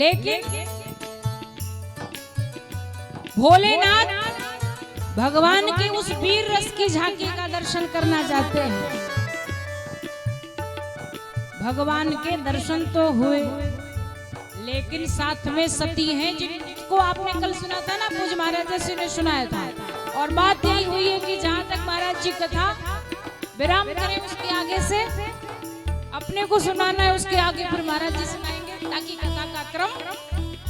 लेकिन भोलेनाथ भगवान के उस वीर रस की झांकी का दर्शन करना चाहते हैं। भगवान के दर्शन तो हुए, लेकिन साथ में सती हैं जिनको आपने कल सुना था ना, पूज महाराज जी ने सुनाया था। और बात यही हुई है कि जहां तक महाराज जी कथा विराम करें उसके आगे से अपने को सुनाना है, उसके आगे फिर महाराज जी सुनाएंगे ताकि कथा का क्रम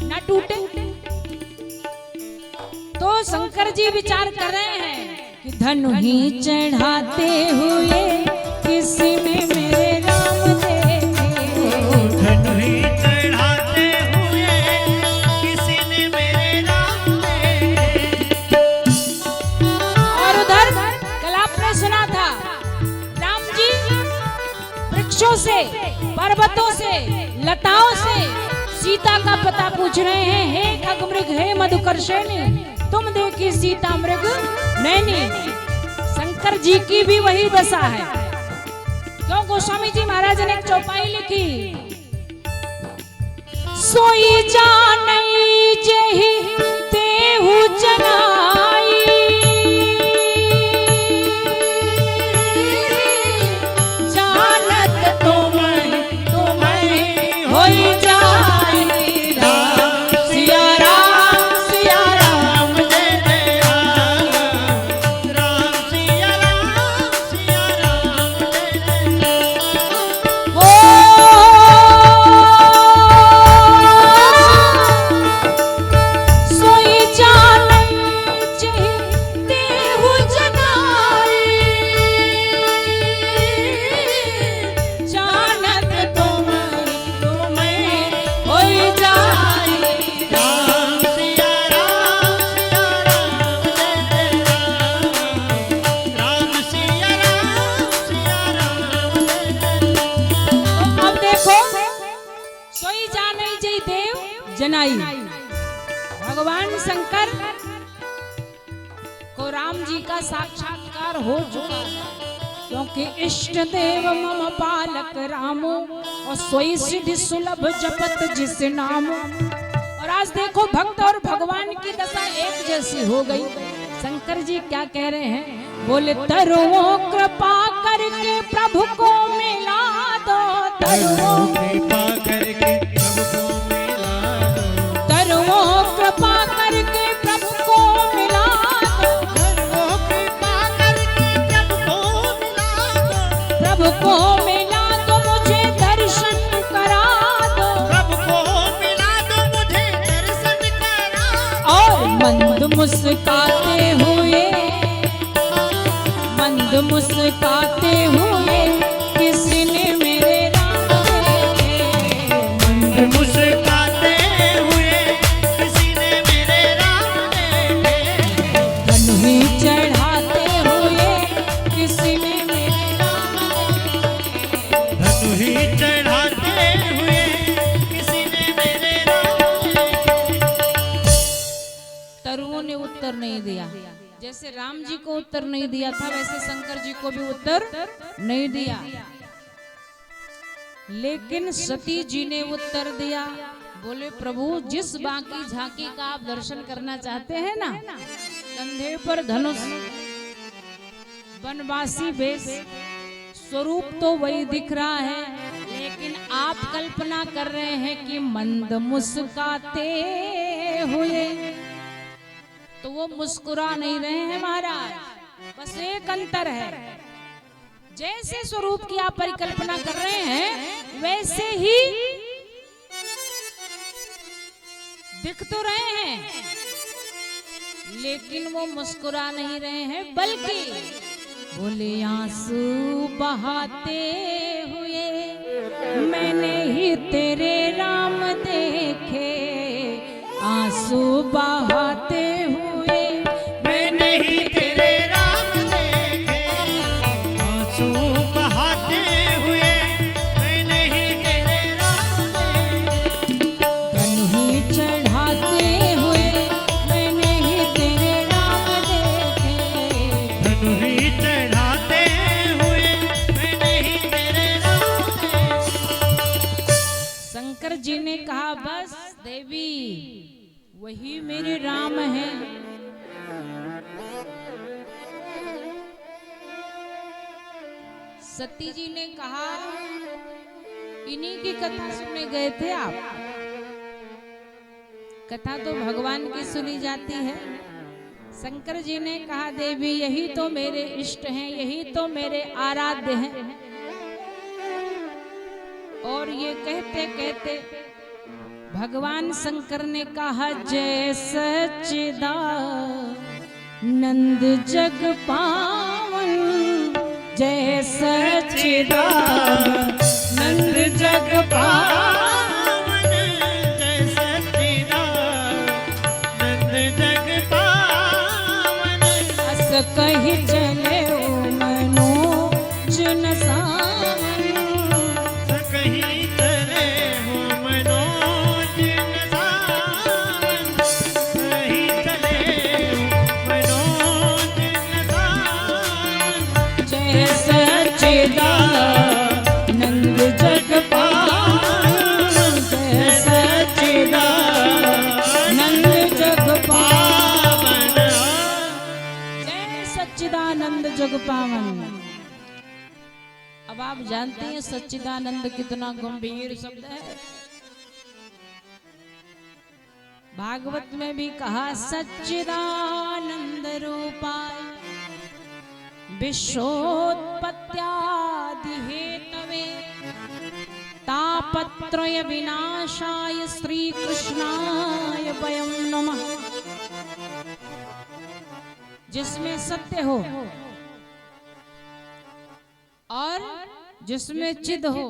न टूटे। तो शंकर जी विचार कर रहे हैं कि धनु ही चढ़ाते हुए किसी ने मेरे राम देखे, धनु ही चढ़ाते हुए किसी ने मेरे राम देखे। और उधर कल आपने सुना था राम जी वृक्षों से, पर्वतों से, लताओं से सीता का पता पूछ रहे हैं। हे खगमृग, हे मधुकर्षणी, तुम देखी सीता मृग नैनी। शंकर जी की भी वही दशा है। क्यों गोस्वामी जी महाराज ने एक चौपाई लिखी, सोई जानई जेहि तेहु जनाई, जानत तुम्हें होई जाई। सिया राम सिया राम जय जय राम, राम सिया राम, सिया राम जय जय। ओ सोई जानई जेहि तेहु जनाई, जानत तुम्हें होई जाई। राम सिया राम, सिया राम जय जय राम, राम सिया राम, सिया राम जय जय। अब देखो, सोई जानई जय देव जनाई। भगवान शंकर को राम जी का साक्षात्कार हो चुका है, क्योंकि इष्ट देव मम पालक रामो, और सोई सिद्धि सुलभ जपत जिस नामो। और आज देखो भक्त और भगवान की दशा एक जैसी हो गई। शंकर जी क्या कह रहे हैं, बोले तरुओं कृपा करके प्रभु को मिला दो, तरुओं कृपा करके प्रभु को मिला दो, तरुओं कृपा करके प्रभु को मिला दो, धर्मों कृपा करके प्रभु को मिला दो, प्रभु को मिला दो मुझे दर्शन करा दो। प्रभु को मिला दो मुझे दर्शन करा। और मंद मुस्काते हुए, मंद मुस्काते हुए किसी ने मेरे राम देखे, मंद मुस्काते हुए किसी ने मेरे राम देखे, धनु ही चढ़ाते हुए किसी ने मेरे राम देखे। धनु ही चढ़ाते हुए किसी ने मेरे राम देखे। तरुओं ने उत्तर नहीं दिया। जैसे राम जी को उत्तर नहीं दिया था, वैसे शंकर जी को भी उत्तर नहीं दिया। लेकिन सती जी ने उत्तर दिया, बोले प्रभु जिस बाकी झांकी का आप दर्शन करना चाहते हैं ना, कंधे पर धनुष, वनवासी वेश, स्वरूप तो वही दिख रहा है, लेकिन आप कल्पना कर रहे हैं कि मंद मुस्काते हुए, तो वो मुस्कुरा नहीं रहे हैं महाराज। बस एक अंतर है, जैसे स्वरूप की आप परिकल्पना कर रहे हैं वैसे ही दिख तो रहे हैं, लेकिन वो मुस्कुरा नहीं रहे हैं, बल्कि बोले आंसू बहाते हुए मैंने ही तेरे राम देखे, आंसू बहाते हुए मैंने ही तेरे राम देखे, आंसू बहाते हुए मैंने ही तेरे राम देखे, धनु ही चढ़ाते हुए मैंने ही तेरे राम देखे। धनु ही चढ़ाते हुए मैंने ही तेरे राम देखे। शंकर जी ने कहा बस वही मेरे राम हैं। सती जी ने कहा, इन्हीं की कथा सुनने गए थे आप? कथा तो भगवान की सुनी जाती है। शंकर जी ने कहा, देवी यही तो मेरे इष्ट हैं, यही तो मेरे आराध्य हैं। और ये कहते कहते भगवान शंकर ने कहा, जय सच्चिदानंद जग पावन, जय सच्चिदानंद जग पावन, जय सच्चिदानंद जग पावन। अस कही चले मनोज न सावन, कहीं चले हो मनोज न सावन, कहीं चले हो मनोज न सावन। जय सच्चिदानंद जग पावन, जय सच्चिदानंद जग पावन, जय सच्चिदानंद जग पावन। अब आप जानते हैं सच्चिदानंद कितना गंभीर शब्द है। भागवत में भी कहा, सच्चिदानंद रूपाय विश्वोत्पत्त्यादि हेतवे तापत्रय विनाशाय श्री कृष्णाय वयं नमः। जिसमें सत्य हो और जिसमें चिद हो,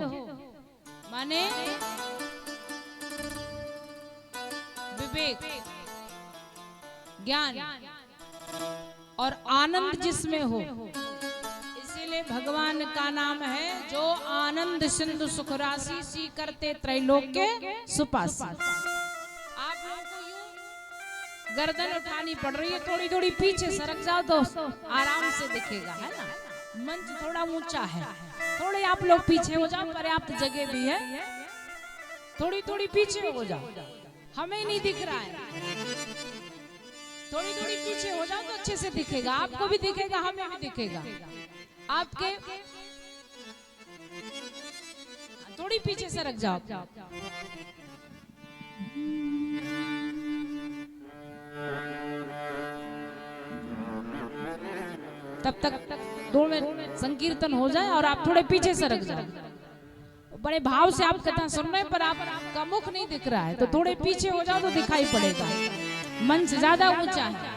माने विवेक, ज्ञान और आनंद जिसमें हो, इसीलिए भगवान का नाम है जो आनंद सिंधु सुख राशि सी करते त्रैलोक्य सुपासी। आप लोगों को यूं गर्दन उठानी पड़ रही है, थोड़ी थोड़ी पीछे सरक जाओ तो आराम से दिखेगा, है ना। मंच थोड़ा ऊंचा है, थोड़े आप लोग पीछे हो जाओ, पर्याप्त जगह भी है। थोड़ी थोड़ी पीछे हो जाओ, हमें नहीं दिख रहा है। थोड़ी थोड़ी पीछे हो जाओ तो अच्छे से दिखेगा, आपको भी दिखेगा, हमें भी दिखेगा। आपके थोड़ी पीछे सरक जाओ। तब तक दो में संकीर्तन हो जाए और आप थोड़े पीछे सरक जाओ। बड़े भाव से आप कथा सुन रहे हैं पर आपका मुख नहीं दिख रहा है, तो थोड़े पीछे हो जाओ तो दिखाई पड़ेगा। मंच ज्यादा ऊंचा है।